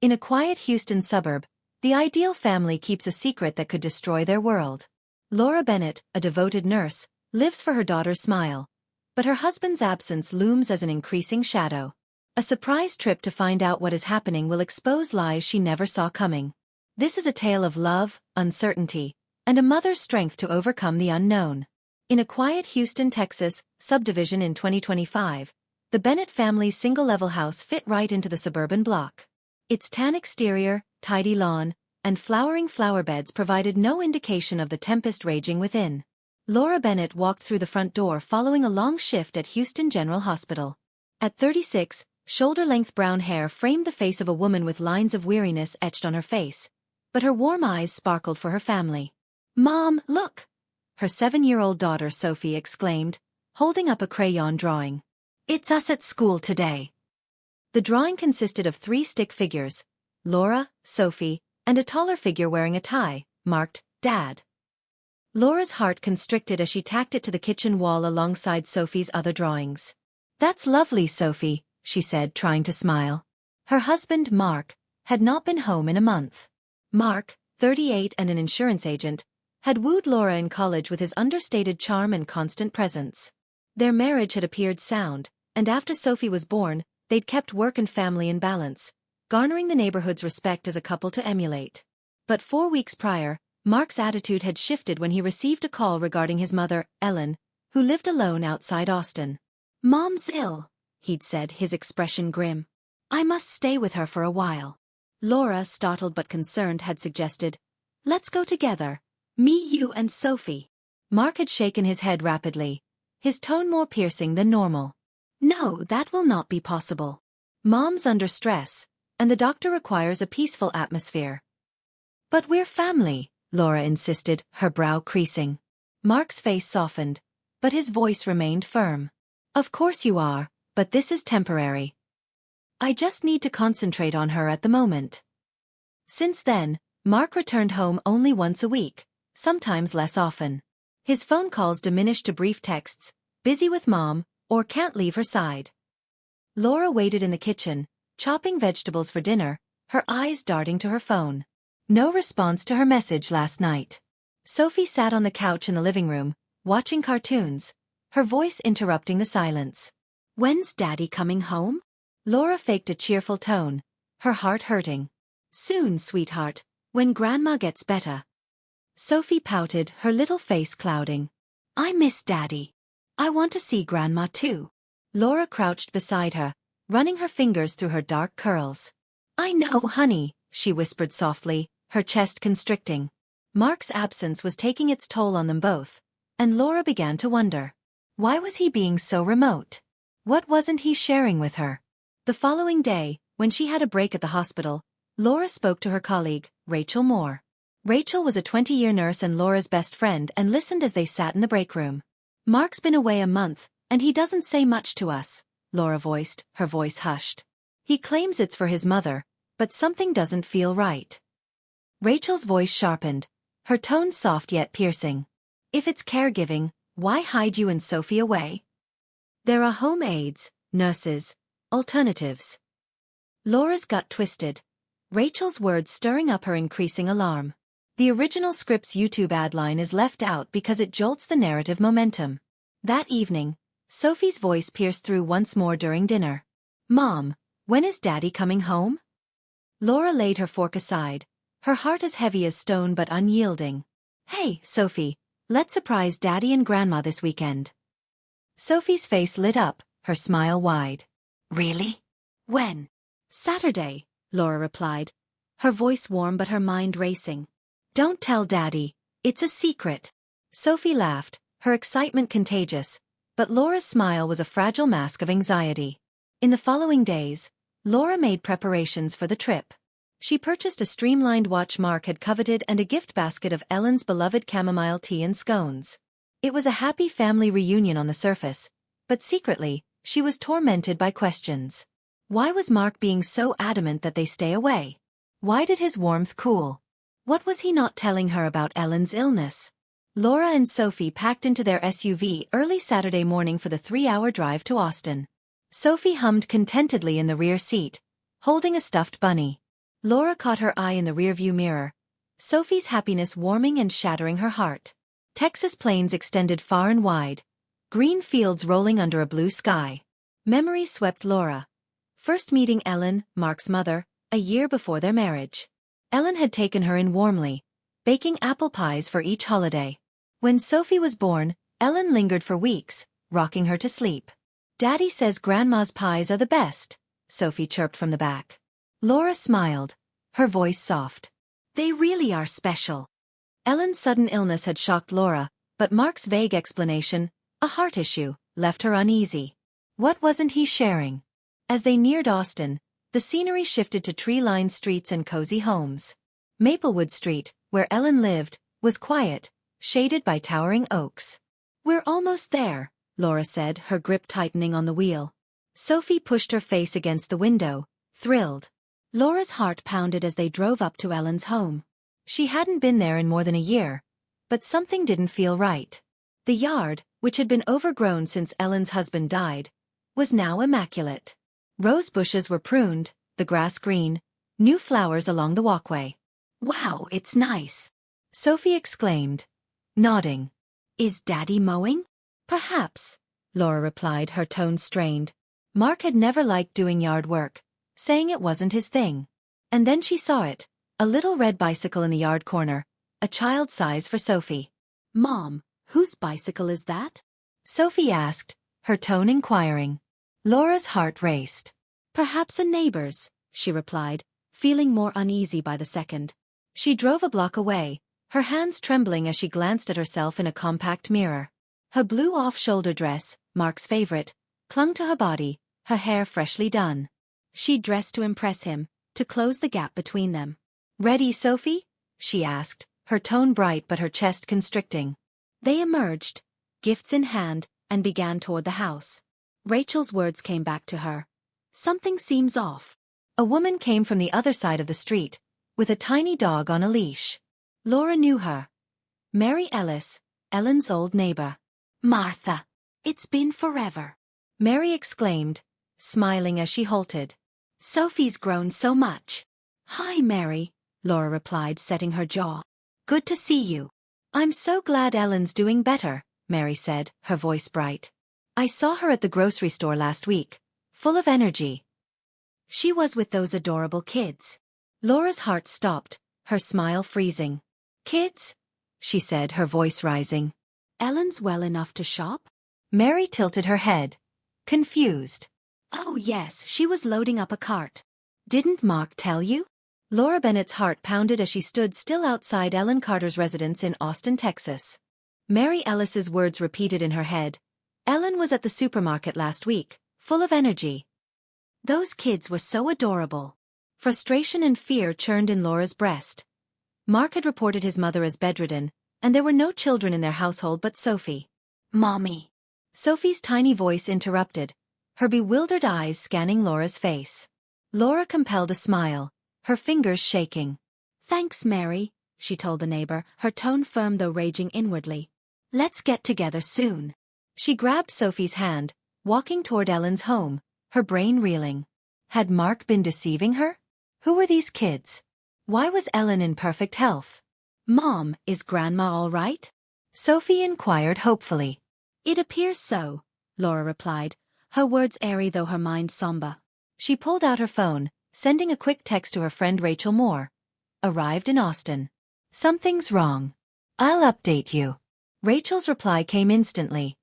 In a quiet Houston suburb, the ideal family keeps a secret that could destroy their world. Laura Bennett, a devoted nurse, lives for her daughter's smile, but her husband's absence looms as an increasing shadow. A surprise trip to find out what is happening will expose lies she never saw coming. This is a tale of love, uncertainty, and a mother's strength to overcome the unknown. In a quiet Houston, Texas, subdivision in 2025, the Bennett family's single-level house fit right into the suburban block. Its tan exterior, tidy lawn, and flowering flower beds provided no indication of the tempest raging within. Laura Bennett walked through the front door following a long shift at Houston General Hospital. At 36, shoulder-length brown hair framed the face of a woman with lines of weariness etched on her face, but her warm eyes sparkled for her family. "Mom, look!" her 7-year-old daughter Sophie exclaimed, holding up a crayon drawing. "It's us at school today." The drawing consisted of 3 stick figures, Laura, Sophie, and a taller figure wearing a tie, marked, Dad. Laura's heart constricted as she tacked it to the kitchen wall alongside Sophie's other drawings. "That's lovely, Sophie," she said, trying to smile. Her husband, Mark, had not been home in a month. Mark, 38 and an insurance agent, had wooed Laura in college with his understated charm and constant presence. Their marriage had appeared sound, and after Sophie was born, they'd kept work and family in balance, garnering the neighborhood's respect as a couple to emulate. But 4 weeks prior, Mark's attitude had shifted when he received a call regarding his mother, Ellen, who lived alone outside Austin. "Mom's ill," he'd said, his expression grim. "I must stay with her for a while." Laura, startled but concerned, had suggested, "Let's go together. Me, you, and Sophie." Mark had shaken his head rapidly, his tone more piercing than normal. "No, that will not be possible. Mom's under stress, and the doctor requires a peaceful atmosphere." "But we're family," Laura insisted, her brow creasing. Mark's face softened, but his voice remained firm. "Of course you are, but this is temporary. I just need to concentrate on her at the moment." Since then, Mark returned home only once a week, sometimes less often. His phone calls diminished to brief texts, "Busy with Mom," or "Can't leave her side." Laura waited in the kitchen, chopping vegetables for dinner, her eyes darting to her phone. No response to her message last night. Sophie sat on the couch in the living room, watching cartoons, her voice interrupting the silence. "When's Daddy coming home?" Laura faked a cheerful tone, her heart hurting. "Soon, sweetheart, when Grandma gets better." Sophie pouted, her little face clouding. "I miss Daddy. I want to see Grandma too." Laura crouched beside her, running her fingers through her dark curls. "I know, honey," she whispered softly, her chest constricting. Mark's absence was taking its toll on them both, and Laura began to wonder. Why was he being so remote? What wasn't he sharing with her? The following day, when she had a break at the hospital, Laura spoke to her colleague, Rachel Moore. Rachel was a 20-year nurse and Laura's best friend and listened as they sat in the break room. "Mark's been away a month, and he doesn't say much to us," Laura voiced, her voice hushed. "He claims it's for his mother, but something doesn't feel right." Rachel's voice sharpened, her tone soft yet piercing. "If it's caregiving, why hide you and Sophie away? There are home aides, nurses, alternatives." Laura's gut twisted, Rachel's words stirring up her increasing alarm. The original script's YouTube ad line is left out because it jolts the narrative momentum. That evening, Sophie's voice pierced through once more during dinner. "Mom, when is Daddy coming home?" Laura laid her fork aside, her heart as heavy as stone but unyielding. "Hey, Sophie, let's surprise Daddy and Grandma this weekend." Sophie's face lit up, her smile wide. "Really? When?" "Saturday," Laura replied, her voice warm but her mind racing. "Don't tell Daddy, it's a secret." Sophie laughed, her excitement contagious, but Laura's smile was a fragile mask of anxiety. In the following days, Laura made preparations for the trip. She purchased a streamlined watch Mark had coveted and a gift basket of Ellen's beloved chamomile tea and scones. It was a happy family reunion on the surface, but secretly, she was tormented by questions. Why was Mark being so adamant that they stay away? Why did his warmth cool? What was he not telling her about Ellen's illness? Laura and Sophie packed into their SUV early Saturday morning for the 3-hour drive to Austin. Sophie hummed contentedly in the rear seat, holding a stuffed bunny. Laura caught her eye in the rearview mirror, Sophie's happiness warming and shattering her heart. Texas plains extended far and wide, green fields rolling under a blue sky. Memories swept Laura. First meeting Ellen, Mark's mother, a year before their marriage. Ellen had taken her in warmly, baking apple pies for each holiday. When Sophie was born, Ellen lingered for weeks, rocking her to sleep. "Daddy says Grandma's pies are the best," Sophie chirped from the back. Laura smiled, her voice soft. "They really are special." Ellen's sudden illness had shocked Laura, but Mark's vague explanation, a heart issue, left her uneasy. What wasn't he sharing? As they neared Austin, the scenery shifted to tree-lined streets and cozy homes. Maplewood Street, where Ellen lived, was quiet, shaded by towering oaks. "We're almost there," Laura said, her grip tightening on the wheel. Sophie pushed her face against the window, thrilled. Laura's heart pounded as they drove up to Ellen's home. She hadn't been there in more than a year, but something didn't feel right. The yard, which had been overgrown since Ellen's husband died, was now immaculate. Rose bushes were pruned, the grass green, new flowers along the walkway. "Wow, it's nice," Sophie exclaimed, nodding. "Is Daddy mowing?" "Perhaps," Laura replied, her tone strained. Mark had never liked doing yard work, saying it wasn't his thing. And then she saw it, a little red bicycle in the yard corner, a child's size for Sophie. "Mom, whose bicycle is that?" Sophie asked, her tone inquiring. Laura's heart raced. "Perhaps a neighbor's," she replied, feeling more uneasy by the second. She drove a block away, her hands trembling as she glanced at herself in a compact mirror. Her blue off-shoulder dress, Mark's favorite, clung to her body, her hair freshly done. She dressed to impress him, to close the gap between them. "Ready, Sophie?" she asked, her tone bright but her chest constricting. They emerged, gifts in hand, and began toward the house. Rachel's words came back to her. "Something seems off." A woman came from the other side of the street, with a tiny dog on a leash. Laura knew her. Mary Ellis, Ellen's old neighbor. "Martha, it's been forever," Mary exclaimed, smiling as she halted. "Sophie's grown so much." "Hi, Mary," Laura replied, setting her jaw. "Good to see you." "I'm so glad Ellen's doing better," Mary said, her voice bright. "I saw her at the grocery store last week, full of energy." "She was with those adorable kids." Laura's heart stopped, her smile freezing. "Kids?" she said, her voice rising. "Ellen's well enough to shop?" Mary tilted her head, confused. "Oh yes, she was loading up a cart." "Didn't Mark tell you?" Laura Bennett's heart pounded as she stood still outside Ellen Carter's residence in Austin, Texas. Mary Ellis's words repeated in her head. "Ellen was at the supermarket last week, full of energy." Those kids were so adorable. Frustration and fear churned in Laura's breast. Mark had reported his mother as bedridden, and there were no children in their household but Sophie. "Mommy." Sophie's tiny voice interrupted, her bewildered eyes scanning Laura's face. Laura compelled a smile, her fingers shaking. "Thanks, Mary," she told the neighbor, her tone firm though raging inwardly. "Let's get together soon." She grabbed Sophie's hand, walking toward Ellen's home, her brain reeling. Had Mark been deceiving her? Who were these kids? Why was Ellen in perfect health? "Mom, is Grandma all right?" Sophie inquired hopefully. "It appears so," Laura replied, her words airy though her mind somber. She pulled out her phone, sending a quick text to her friend Rachel Moore. "Arrived in Austin. Something's wrong. I'll update you." Rachel's reply came instantly.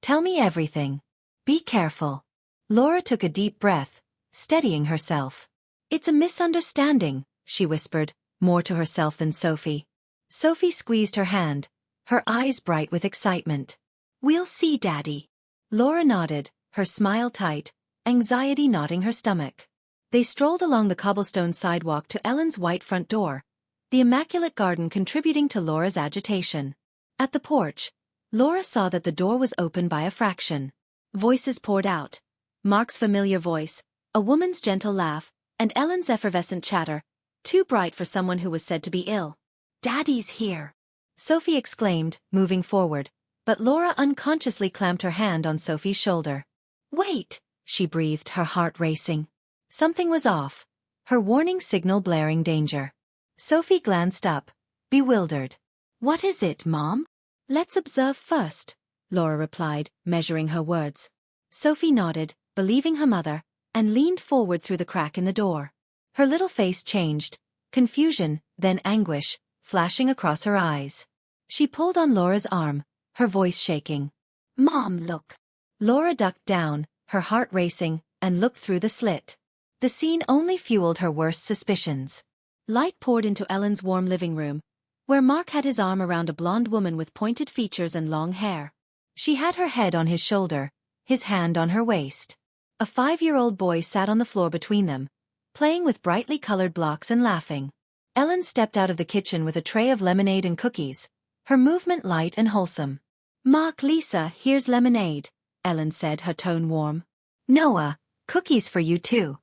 "Tell me everything. Be careful." Laura took a deep breath, steadying herself. "It's a misunderstanding," she whispered, more to herself than Sophie. Sophie squeezed her hand, her eyes bright with excitement. "We'll see, Daddy." Laura nodded, her smile tight, anxiety knotting her stomach. They strolled along the cobblestone sidewalk to Ellen's white front door, the immaculate garden contributing to Laura's agitation. At the porch, Laura saw that the door was open by a fraction. Voices poured out. Mark's familiar voice, a woman's gentle laugh, and Ellen's effervescent chatter, too bright for someone who was said to be ill. "Daddy's here," Sophie exclaimed, moving forward, but Laura unconsciously clamped her hand on Sophie's shoulder. "Wait," she breathed, her heart racing. Something was off. her warning signal blaring danger. Sophie glanced up, bewildered. "What is it, Mom?" "Let's observe first," Laura replied, measuring her words. Sophie nodded, believing her mother, and leaned forward through the crack in the door. Her little face changed, confusion, then anguish, flashing across her eyes. She pulled on Laura's arm, her voice shaking. "Mom, look." Laura ducked down, her heart racing, and looked through the slit. The scene only fueled her worst suspicions. Light poured into Ellen's warm living room, where Mark had his arm around a blonde woman with pointed features and long hair. She had her head on his shoulder, his hand on her waist. A 5-year-old boy sat on the floor between them, playing with brightly colored blocks and laughing. Ellen stepped out of the kitchen with a tray of lemonade and cookies, her movement light and wholesome. "Mark, Lisa, here's lemonade," Ellen said, her tone warm. "Noah, cookies for you too."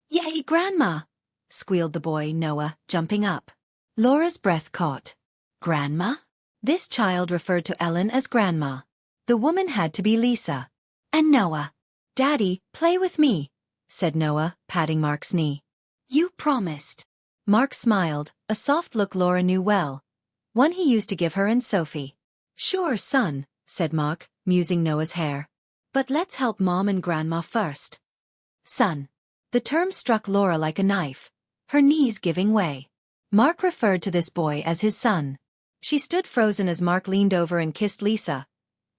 "Yay, Grandma!" squealed the boy, Noah, jumping up. Laura's breath caught. Grandma? This child referred to Ellen as Grandma. The woman had to be Lisa. And Noah. "Daddy, play with me," said Noah, patting Mark's knee. "You promised." Mark smiled, a soft look Laura knew well, one he used to give her and Sophie. "Sure, son," said Mark, musing Noah's hair. "But let's help Mom and Grandma first." Son. The term struck Laura like a knife, her knees giving way. Mark referred to this boy as his son. She stood frozen as Mark leaned over and kissed Lisa.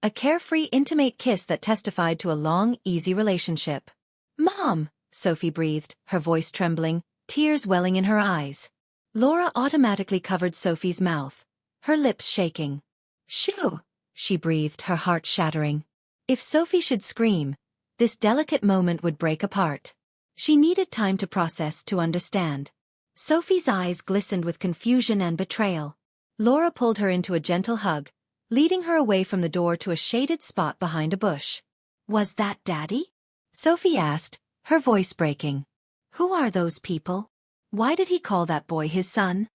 A carefree, intimate kiss that testified to a long, easy relationship. "Mom," Sophie breathed, her voice trembling, tears welling in her eyes. Laura automatically covered Sophie's mouth, her lips shaking. "Shoo," she breathed, her heart shattering. If Sophie should scream, this delicate moment would break apart. She needed time to process, to understand. Sophie's eyes glistened with confusion and betrayal. Laura pulled her into a gentle hug, leading her away from the door to a shaded spot behind a bush. "Was that Daddy?" Sophie asked, her voice breaking. "Who are those people? Why did he call that boy his son?"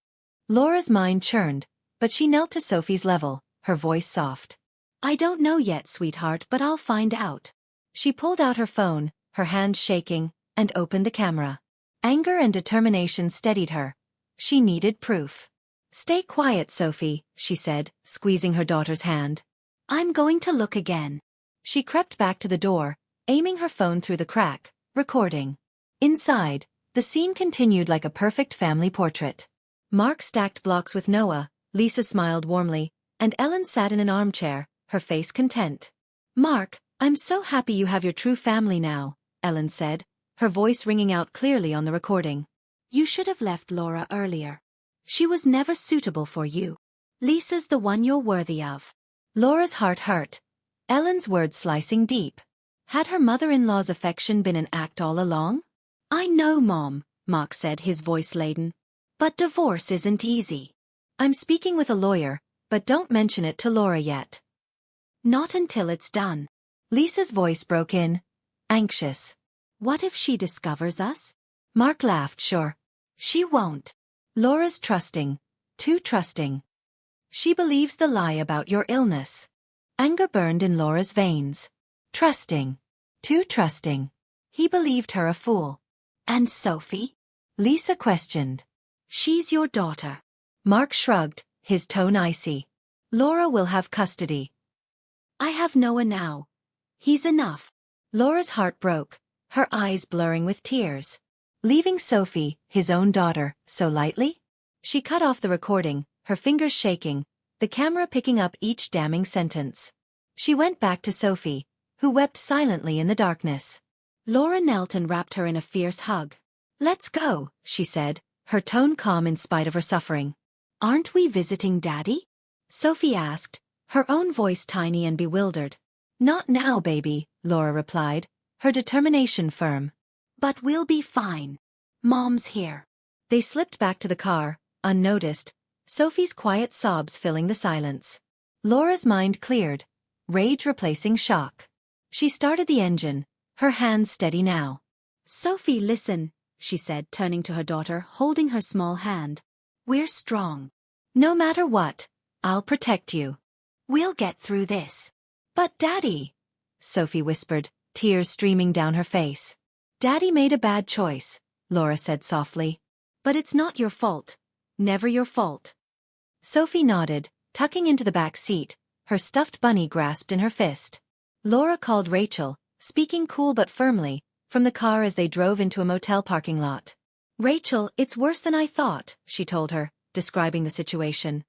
Laura's mind churned, but she knelt to Sophie's level, her voice soft. "I don't know yet, sweetheart, but I'll find out." She pulled out her phone, her hands shaking, and opened the camera. Anger and determination steadied her. She needed proof. "Stay quiet, Sophie," she said, squeezing her daughter's hand. "I'm going to look again." She crept back to the door, aiming her phone through the crack, recording. Inside, the scene continued like a perfect family portrait. Mark stacked blocks with Noah, Lisa smiled warmly, and Ellen sat in an armchair, her face content. "Mark, I'm so happy you have your true family now," Ellen said, her voice ringing out clearly on the recording. "You should have left Laura earlier. She was never suitable for you. Lisa's the one you're worthy of." Laura's heart hurt, Ellen's words slicing deep. Had her mother-in-law's affection been an act all along? "I know, Mom," Mark said, his voice laden. "But divorce isn't easy. I'm speaking with a lawyer, but don't mention it to Laura yet." "Not until it's done." Lisa's voice broke in, anxious. "What if she discovers us?" Mark laughed. "Sure. She won't." Laura's trusting, too trusting. "She believes the lie about your illness." Anger burned in Laura's veins. Trusting, too trusting. He believed her a fool. "And Sophie?" Lisa questioned. "She's your daughter." Mark shrugged, his tone icy. "Laura will have custody." "I have Noah now. He's enough." Laura's heart broke, her eyes blurring with tears. Leaving Sophie, his own daughter, so lightly? She cut off the recording, her fingers shaking, the camera picking up each damning sentence. She went back to Sophie, who wept silently in the darkness. Laura knelt and wrapped her in a fierce hug. "Let's go," she said, her tone calm in spite of her suffering. "Aren't we visiting Daddy?" Sophie asked, her own voice tiny and bewildered. "Not now, baby," Laura replied, her determination firm. "But we'll be fine. Mom's here." They slipped back to the car, unnoticed, Sophie's quiet sobs filling the silence. Laura's mind cleared, rage replacing shock. She started the engine, her hands steady now. "Sophie, listen," she said, turning to her daughter, holding her small hand. "We're strong. No matter what, I'll protect you. We'll get through this." "But Daddy," Sophie whispered, tears streaming down her face. "Daddy made a bad choice. Laura said softly. But it's not your fault. Never your fault. Sophie nodded, tucking into the back seat, her stuffed bunny grasped in her fist. Laura called Rachel, speaking cool but firmly, from the car as they drove into a motel parking lot. Rachel, it's worse than I thought, she told her, describing the situation.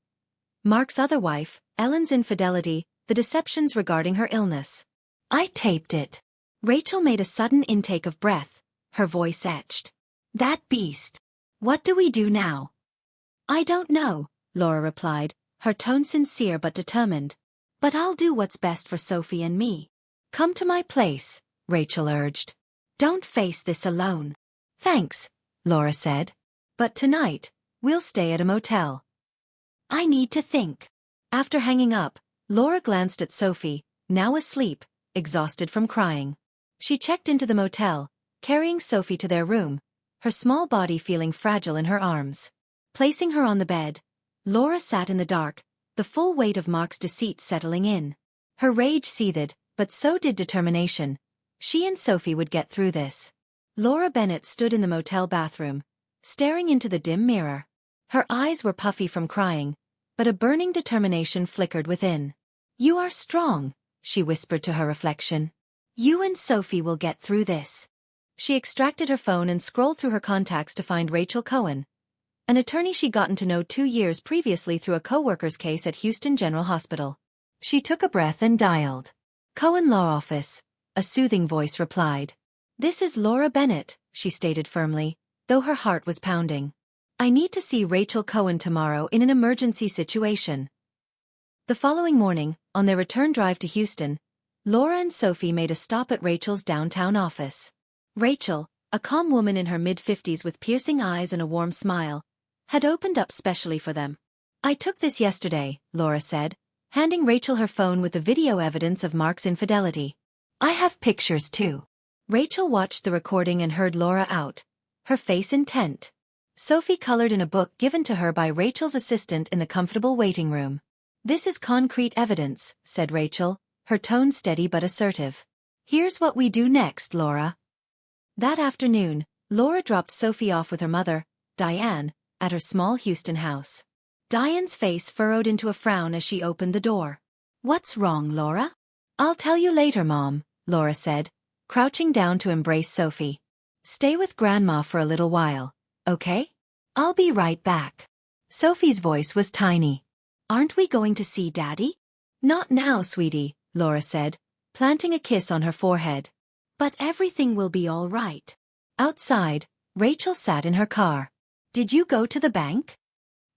Mark's other wife, Ellen's infidelity, the deceptions regarding her illness. I taped it. Rachel made a sudden intake of breath, her voice etched. That beast. What do we do now? I don't know, Laura replied, her tone sincere but determined. But I'll do what's best for Sophie and me. Come to my place, Rachel urged. Don't face this alone. Thanks, Laura said. But tonight, we'll stay at a motel. I need to think. After hanging up, Laura glanced at Sophie, now asleep, exhausted from crying. She checked into the motel, carrying Sophie to their room, her small body feeling fragile in her arms. Placing her on the bed, Laura sat in the dark, the full weight of Mark's deceit settling in. Her rage seethed, but so did determination. She and Sophie would get through this. Laura Bennett stood in the motel bathroom, staring into the dim mirror. Her eyes were puffy from crying, but a burning determination flickered within. You are strong, she whispered to her reflection. You and Sophie will get through this. She extracted her phone and scrolled through her contacts to find Rachel Cohen, an attorney she'd gotten to know 2 years previously through a co-worker's case at Houston General Hospital. She took a breath and dialed. Cohen Law Office, a soothing voice replied. This is Laura Bennett, she stated firmly, though her heart was pounding. I need to see Rachel Cohen tomorrow in an emergency situation. The following morning, on their return drive to Houston, Laura and Sophie made a stop at Rachel's downtown office. Rachel, a calm woman in her mid-50s with piercing eyes and a warm smile, had opened up specially for them. I took this yesterday, Laura said, handing Rachel her phone with the video evidence of Mark's infidelity. I have pictures too. Rachel watched the recording and heard Laura out, her face intent. Sophie colored in a book given to her by Rachel's assistant in the comfortable waiting room. This is concrete evidence, said Rachel, her tone steady but assertive. Here's what we do next, Laura. That afternoon, Laura dropped Sophie off with her mother, Diane, at her small Houston house. Diane's face furrowed into a frown as she opened the door. What's wrong, Laura? I'll tell you later, Mom, Laura said, crouching down to embrace Sophie. Stay with Grandma for a little while, okay? I'll be right back. Sophie's voice was tiny. Aren't we going to see Daddy? Not now, sweetie, Laura said, planting a kiss on her forehead. But everything will be all right. Outside, Rachel sat in her car. Did you go to the bank?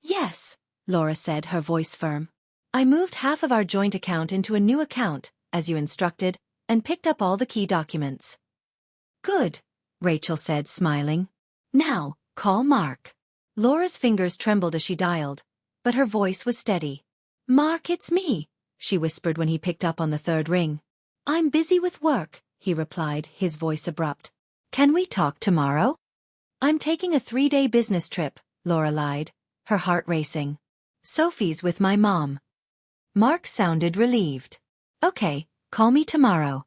Yes, Laura said, her voice firm. I moved half of our joint account into a new account, as you instructed, and picked up all the key documents. Good, Rachel said, smiling. Now, call Mark. Laura's fingers trembled as she dialed, but her voice was steady. Mark, it's me, she whispered when he picked up on the third ring. I'm busy with work, he replied, his voice abrupt. Can we talk tomorrow? I'm taking a 3-day business trip, Laura lied, her heart racing. Sophie's with my mom. Mark sounded relieved. Okay, call me tomorrow.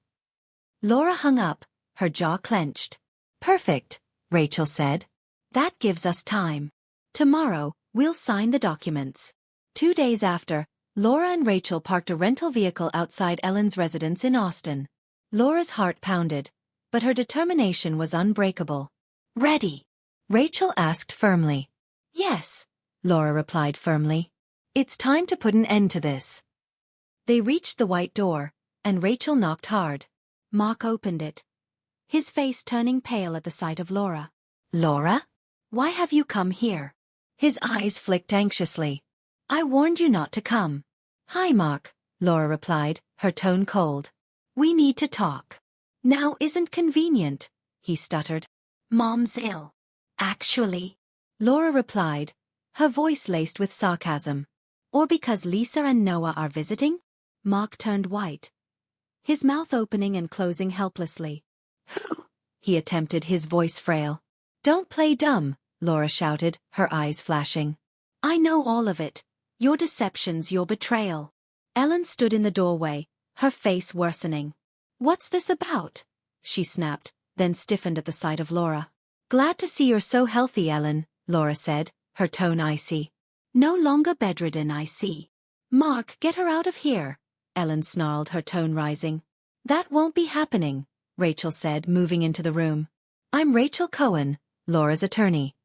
Laura hung up, her jaw clenched. Perfect, Rachel said. That gives us time. Tomorrow, we'll sign the documents. 2 days after, Laura and Rachel parked a rental vehicle outside Ellen's residence in Austin. Laura's heart pounded, but her determination was unbreakable. Ready? Rachel asked firmly. Yes, Laura replied firmly. It's time to put an end to this. They reached the white door, and Rachel knocked hard. Mark opened it, his face turning pale at the sight of Laura. Laura? Why have you come here? His eyes flicked anxiously. I warned you not to come. Hi, Mark, Laura replied, her tone cold. We need to talk. Now isn't convenient, he stuttered. Mom's ill. Actually, Laura replied, her voice laced with sarcasm. Or because Lisa and Noah are visiting? Mark turned white, his mouth opening and closing helplessly. Who? He attempted, his voice frail. Don't play dumb, Laura shouted, her eyes flashing. I know all of it. Your deceptions, your betrayal. Ellen stood in the doorway, her face worsening. What's this about? She snapped, then stiffened at the sight of Laura. Glad to see you're so healthy, Ellen, Laura said, her tone icy. No longer bedridden, I see. Mark, get her out of here, Ellen snarled, her tone rising. That won't be happening, Rachel said, moving into the room. I'm Rachel Cohen, Laura's attorney.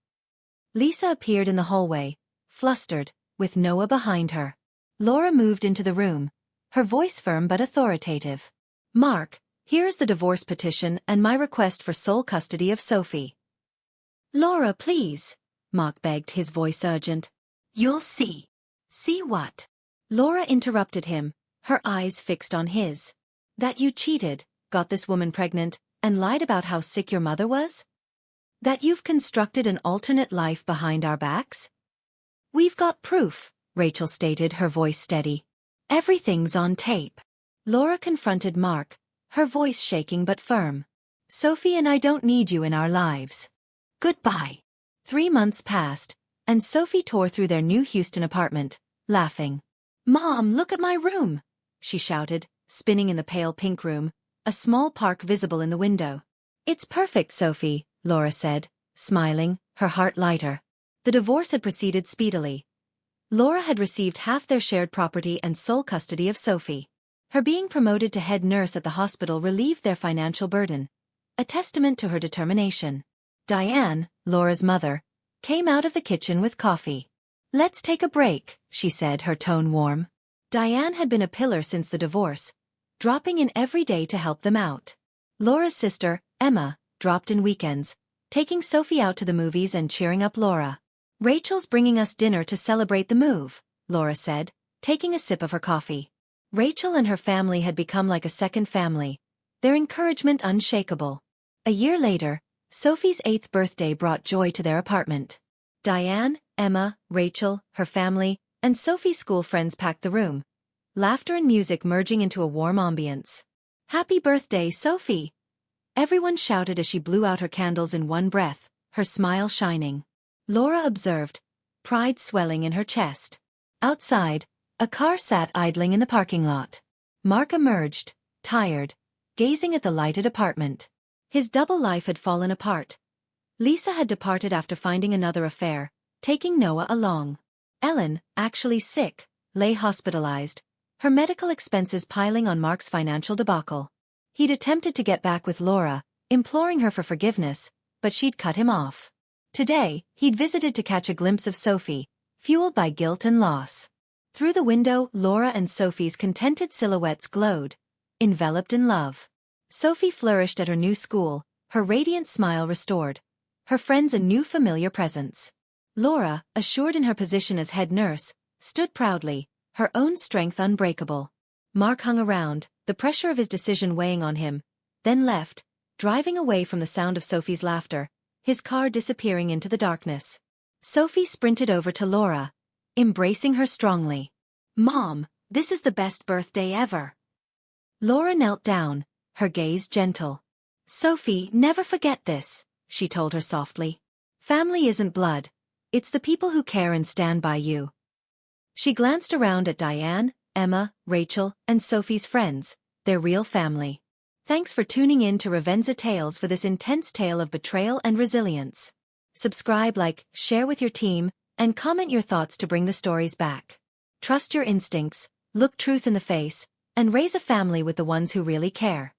Lisa appeared in the hallway, flustered, with Noah behind her. Laura moved into the room, her voice firm but authoritative. Mark, here's the divorce petition and my request for sole custody of Sophie. Laura, please, Mark begged, his voice urgent. You'll see. See what? Laura interrupted him, her eyes fixed on his. That you cheated, got this woman pregnant, and lied about how sick your mother was? That you've constructed an alternate life behind our backs? We've got proof, Rachel stated, her voice steady. Everything's on tape. Laura confronted Mark, her voice shaking but firm. Sophie and I don't need you in our lives. Goodbye. 3 months passed, and Sophie tore through their new Houston apartment, laughing. Mom, look at my room, she shouted, spinning in the pale pink room, a small park visible in the window. It's perfect, Sophie, Laura said, smiling, her heart lighter. The divorce had proceeded speedily. Laura had received half their shared property and sole custody of Sophie. Her being promoted to head nurse at the hospital relieved their financial burden, a testament to her determination. Diane, Laura's mother, came out of the kitchen with coffee. Let's take a break, she said, her tone warm. Diane had been a pillar since the divorce, dropping in every day to help them out. Laura's sister, Emma, dropped in weekends, taking Sophie out to the movies and cheering up Laura. Rachel's bringing us dinner to celebrate the move, Laura said, taking a sip of her coffee. Rachel and her family had become like a second family, their encouragement unshakable. A year later, Sophie's 8th birthday brought joy to their apartment. Diane, Emma, Rachel, her family, and Sophie's school friends packed the room, laughter and music merging into a warm ambience. Happy birthday, Sophie! Everyone shouted as she blew out her candles in one breath, her smile shining. Laura observed, pride swelling in her chest. Outside, a car sat idling in the parking lot. Mark emerged, tired, gazing at the lighted apartment. His double life had fallen apart. Lisa had departed after finding another affair, taking Noah along. Ellen, actually sick, lay hospitalized, her medical expenses piling on Mark's financial debacle. He'd attempted to get back with Laura, imploring her for forgiveness, but she'd cut him off. Today, he'd visited to catch a glimpse of Sophie, fueled by guilt and loss. Through the window, Laura and Sophie's contented silhouettes glowed, enveloped in love. Sophie flourished at her new school, her radiant smile restored, her friends a new familiar presence. Laura, assured in her position as head nurse, stood proudly, her own strength unbreakable. Mark hung around, the pressure of his decision weighing on him, then left, driving away from the sound of Sophie's laughter, his car disappearing into the darkness. Sophie sprinted over to Laura, embracing her strongly. Mom, this is the best birthday ever. Laura knelt down, her gaze gentle. Sophie, never forget this, she told her softly. Family isn't blood. It's the people who care and stand by you. She glanced around at Diane, Emma, Rachel, and Sophie's friends, their real family. Thanks for tuning in to Revenza Tales for this intense tale of betrayal and resilience. Subscribe, like, share with your team, and comment your thoughts to bring the stories back. Trust your instincts, look truth in the face, and raise a family with the ones who really care.